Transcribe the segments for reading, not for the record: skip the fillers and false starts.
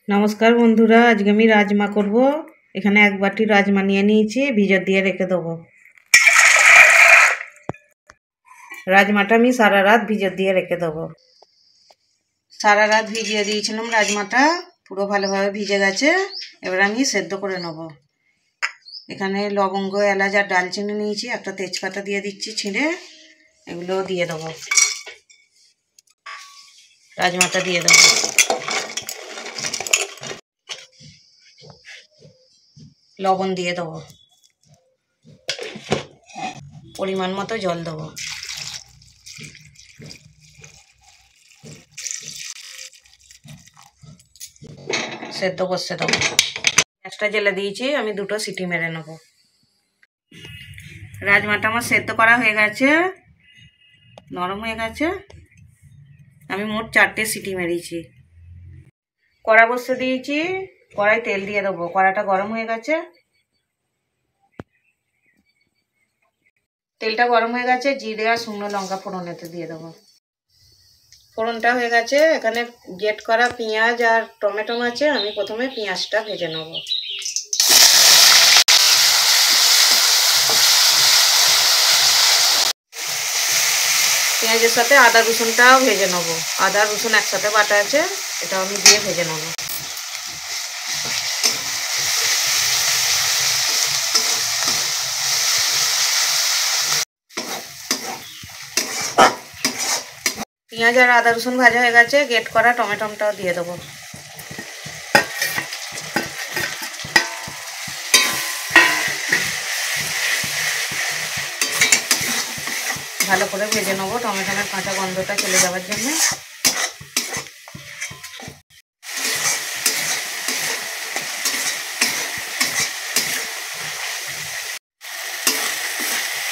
নমস্কার বন্ধুরা, আজকে আমি রাজমা করব। এখানে এক বাটি রাজমা নিয়ে নিয়েছি, ভিজে দিয়ে রেখে দেবো। রাজমাটা আমি সারা রাত ভিজে দিয়ে রেখে দেবো। সারা রাত ভিজিয়ে দিয়েছিলাম, রাজমাটা পুরো ভালোভাবে ভিজে গেছে। এবার আমি সেদ্ধ করে নেব। এখানে লবঙ্গ, এলাচ আর ডালচিনি নিয়েছি, একটা তেজপাতা দিয়ে দিচ্ছি ছিঁড়ে, এগুলো দিয়ে দেবো। রাজমাটা দিয়ে দেবো। লবণ দিয়ে দেবো, পরিমাণ মতো জল দেবো। সেদ্ধ করতে দেবো। গ্যাসটা জ্বেলে দিয়েছি, আমি দুটো সিটি মেরে নেব। রাজমাটা আমার সেদ্ধ করা হয়ে গেছে, নরম হয়ে গেছে। আমি মোট 4টে সিটি মেরেছি। কড়া বসতে দিয়েছি, কড়াই তেল দিয়ে দেবো। কড়াটা গরম হয়ে গেছে, তেলটা গরম হয়ে গেছে। জিরে আর শুকনো লঙ্কা ফোড়নেতে দিয়ে দেবো। ফোড়নটা হয়ে গেছে। এখানে গ্রেট করা পেঁয়াজ আর টমেটো আছে, আমি প্রথমে পেঁয়াজটা ভেজে নেব। পেঁয়াজের সাথে আদা রসুনটাও ভেজে নেব। আদা রসুন একসাথে বাটা আছে, এটাও আমি দিয়ে ভেজে নেব। পেঁয়াজ আর আদা রসুন ভাজা হয়ে গেছে, গ্রেট করা টমেটোটাও দিয়ে দেবো। ভালো করে ভেজে নেবো, টমেটোর কাঁচা গন্ধটা চলে যাওয়ার জন্য।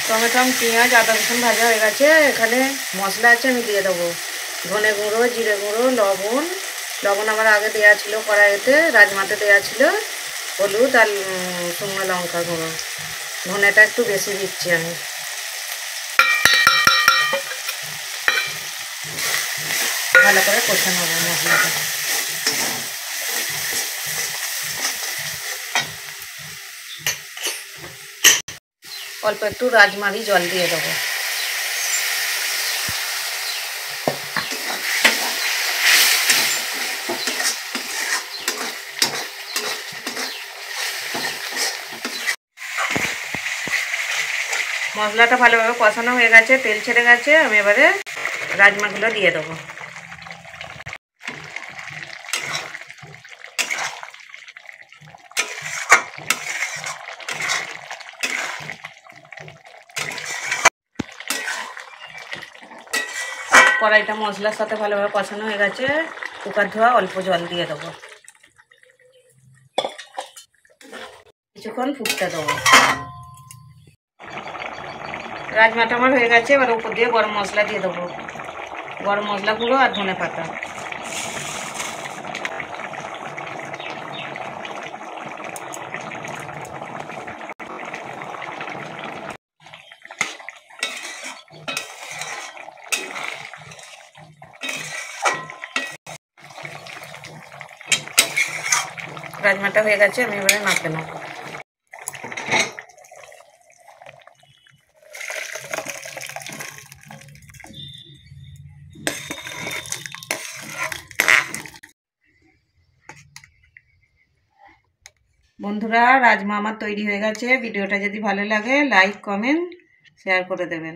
টমেটো, পেঁয়াজ, আদা রসুন ভাজা হয়ে গেছে। এখানে মশলা আছে, আমি দিয়ে দেবো। ধনে গুঁড়ো, জিরে গুঁড়ো, লবণ আমার আগে দেওয়া ছিল কড়াইতে, রাজমাতে দেওয়া ছিল। হলুদ আর শুকনো লঙ্কা গুঁড়ো। ধনেটা একটু বেশি দিচ্ছি আমি। ভালো করে কষে নেবো মশলাটা। অল্প একটু রাজমারি জল দিয়ে দেবো। মশলাটা ভালোভাবে কষানো হয়ে গেছে, তেল ছেড়ে গেছে। আমি এবারে রাজমাগুলো দিয়ে দেবো। কড়াইটা মশলার সাথে ভালোভাবে কষানো হয়ে গেছে। কুকার ধোয়া অল্প জল দিয়ে দেবো। কিছুক্ষণ ফুটতে দেবো। রাজমাটা আমার হয়ে গেছে। এবার উপর দিয়ে গরম মশলা দিয়ে দেবো। গরম মশলা গুঁড়ো আর ধনে পাতা। রাজমাটা হয়ে গেছে, আমি এবারে নাড়তে নেব। বন্ধুরা, রাজমা আমার তৈরি হয়ে গেছে। ভিডিওটা যদি ভালো লাগে লাইক, কমেন্ট, শেয়ার করে দেবেন।